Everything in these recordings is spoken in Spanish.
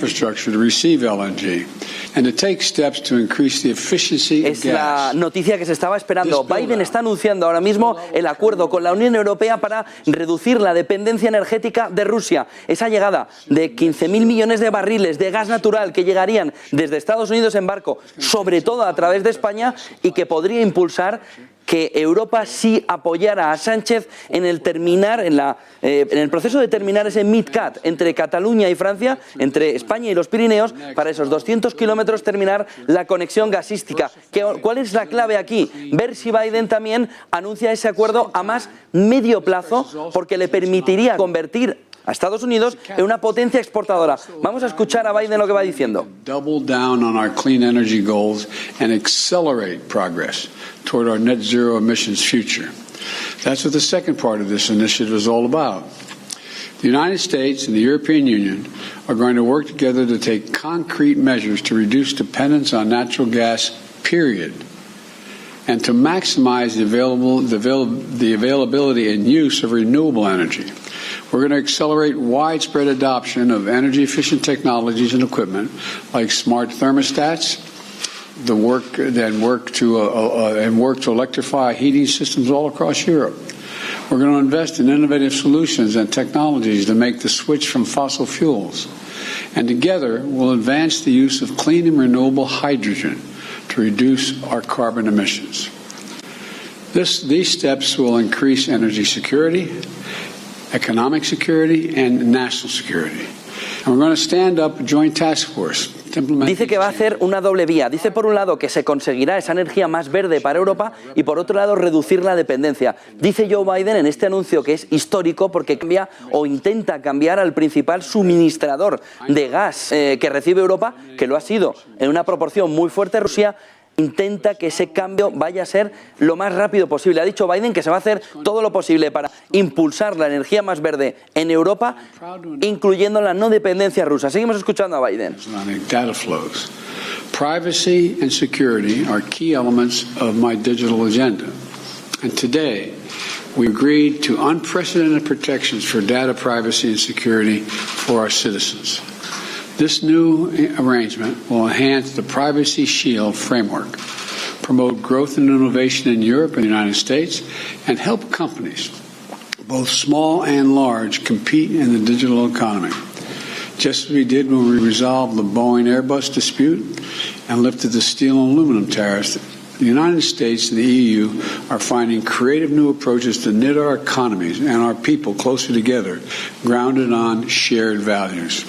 infrastructure to receive LNG and to take steps to increase the efficiency of gas. Es la noticia que se estaba esperando. Biden está anunciando ahora mismo el acuerdo con la Unión Europea para reducir la dependencia energética de Rusia. Esa llegada de 15.000 millones de barriles de gas natural que llegarían desde Estados Unidos en barco, sobre todo a través de España, y que podría impulsar que Europa sí apoyara a Sánchez en el proceso de terminar ese MidCat entre Cataluña y Francia, entre España y los Pirineos, para esos 200 kilómetros terminar la conexión gasística. ¿Cuál es la clave aquí? Ver si Biden también anuncia ese acuerdo a más medio plazo, porque le permitiría convertir a Estados Unidos en una potencia exportadora. Vamos a escuchar a Biden lo que va diciendo. Double down on our clean energy goals and accelerate progress toward our net zero emissions future. That's what the second part of this initiative is all about. The United States and the European Union are going to work together to take concrete measures to reduce dependence on natural gas, period, and to maximize the availability and use of renewable energy. We're going to accelerate widespread adoption of energy-efficient technologies and equipment like smart thermostats, work to electrify heating systems all across Europe. We're going to invest in innovative solutions and technologies to make the switch from fossil fuels. And together, we'll advance the use of clean and renewable hydrogen to reduce our carbon emissions. These steps will increase energy security, economic security, and national security. And we're going to stand up a joint task force. Dice que va a hacer una doble vía. Dice por un lado que se conseguirá esa energía más verde para Europa y por otro lado reducir la dependencia. Dice Joe Biden en este anuncio que es histórico porque cambia o intenta cambiar al principal suministrador de gas que recibe Europa, que lo ha sido en una proporción muy fuerte Rusia. Intenta que ese cambio vaya a ser lo más rápido posible. Ha dicho Biden que se va a hacer todo lo posible para impulsar la energía más verde en Europa, incluyendo la no dependencia rusa. Seguimos escuchando a Biden. Data flows. Privacy and security are key elements of my digital agenda. And today, we agreed to unprecedented protections for data privacy and security for our citizens. This new arrangement will enhance the Privacy Shield framework, promote growth and innovation in Europe and the United States, and help companies, both small and large, compete in the digital economy. Just as we did when we resolved the Boeing-Airbus dispute and lifted the steel and aluminum tariffs, the United States and the EU are finding creative new approaches to knit our economies and our people closer together, grounded on shared values.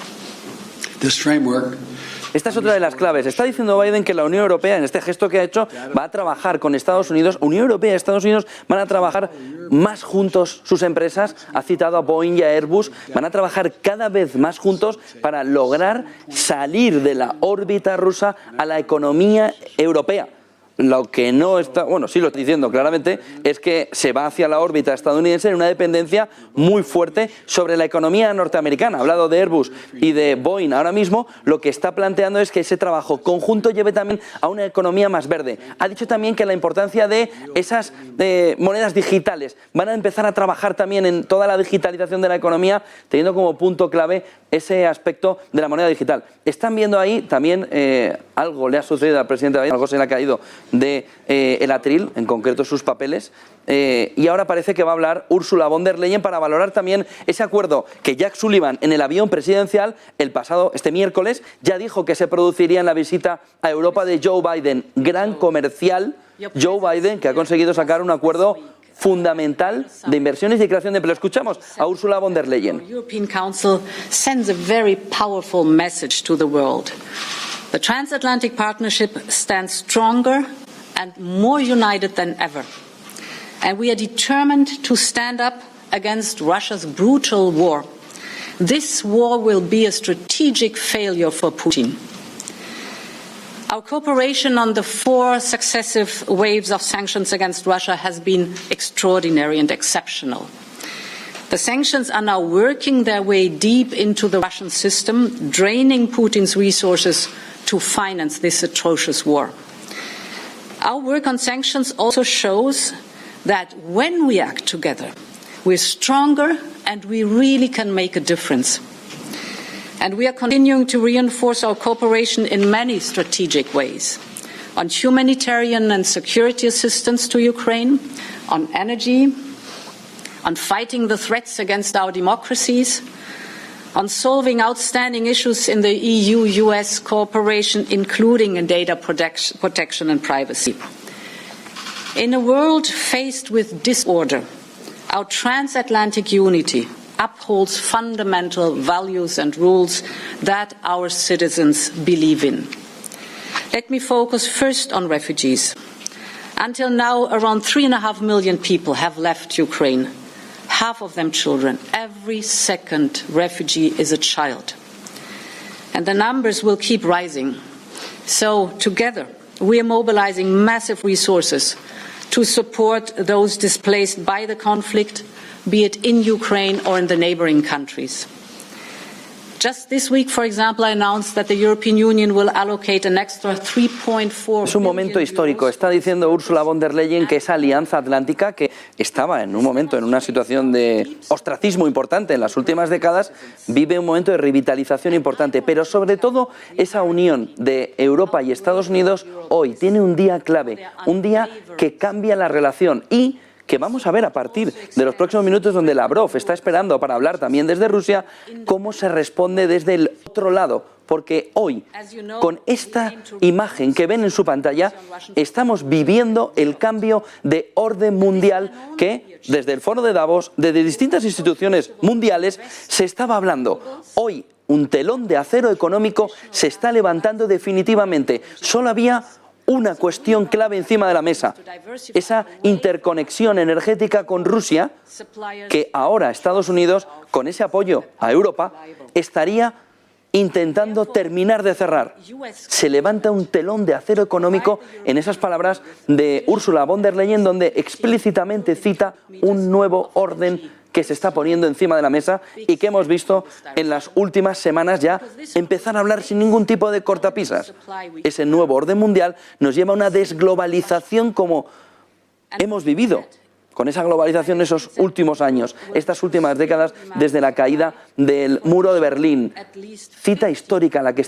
Esta es otra de las claves. Está diciendo Biden que la Unión Europea, en este gesto que ha hecho, va a trabajar con Estados Unidos. Unión Europea y Estados Unidos van a trabajar más juntos sus empresas. Ha citado a Boeing y a Airbus. Van a trabajar cada vez más juntos para lograr salir de la órbita rusa a la economía europea. Lo que no está, bueno, sí lo estoy diciendo claramente, es que se va hacia la órbita estadounidense en una dependencia muy fuerte sobre la economía norteamericana. Ha hablado de Airbus y de Boeing. Ahora mismo lo que está planteando es que ese trabajo conjunto lleve también a una economía más verde. Ha dicho también que la importancia de esas monedas digitales. Van a empezar a trabajar también en toda la digitalización de la economía, teniendo como punto clave ese aspecto de la moneda digital. Están viendo ahí también algo le ha sucedido al presidente Biden, algo se le ha caído de el atril, en concreto sus papeles, y ahora parece que va a hablar Ursula von der Leyen para valorar también ese acuerdo que Jack Sullivan en el avión presidencial este miércoles ya dijo que se produciría en la visita a Europa de Joe Biden, gran comercial Joe Biden, que ha conseguido sacar un acuerdo fundamental de inversiones y creación de empleo. Escuchamos a Ursula von der Leyen. The European Council sends a very powerful message to the world. The transatlantic partnership stands stronger and more united than ever. And we are determined to stand up against Russia's brutal war. This war will be a strategic failure for Putin. Our cooperation on the 4 successive waves of sanctions against Russia has been extraordinary and exceptional. The sanctions are now working their way deep into the Russian system, draining Putin's resources to finance this atrocious war. Our work on sanctions also shows that when we act together, we're stronger and we really can make a difference. And we are continuing to reinforce our cooperation in many strategic ways. On humanitarian and security assistance to Ukraine, on energy, on fighting the threats against our democracies, on solving outstanding issues in the EU-US cooperation, including in data protection and privacy. In a world faced with disorder, our transatlantic unity upholds fundamental values and rules that our citizens believe in. Let me focus first on refugees. Until now, around 3.5 million people have left Ukraine, half of them children. Every second refugee is a child. And the numbers will keep rising. So together, we are mobilizing massive resources to support those displaced by the conflict, be it in Ukraine or in the neighboring countries. Just this week, for example, I announced that the European Union will allocate an extra 3.4 Es un momento histórico. Está diciendo Ursula von der Leyen que esa alianza atlántica, que estaba en un momento en una situación de ostracismo importante en las últimas décadas, vive un momento de revitalización importante. Pero sobre todo esa unión de Europa y Estados Unidos hoy tiene un día clave, un día que cambia la relación y que vamos a ver a partir de los próximos minutos, donde Lavrov está esperando para hablar también desde Rusia, cómo se responde desde el otro lado. Porque hoy, con esta imagen que ven en su pantalla, estamos viviendo el cambio de orden mundial que, desde el foro de Davos, desde distintas instituciones mundiales, se estaba hablando. Hoy, un telón de acero económico se está levantando definitivamente. Solo había una cuestión clave encima de la mesa, esa interconexión energética con Rusia, que ahora Estados Unidos, con ese apoyo a Europa, estaría intentando terminar de cerrar. Se levanta un telón de acero económico en esas palabras de Ursula von der Leyen, donde explícitamente cita un nuevo orden que se está poniendo encima de la mesa y que hemos visto en las últimas semanas ya empezar a hablar sin ningún tipo de cortapisas. Ese nuevo orden mundial nos lleva a una desglobalización como hemos vivido con esa globalización en esos últimos años, estas últimas décadas, desde la caída del muro de Berlín. Cita histórica la que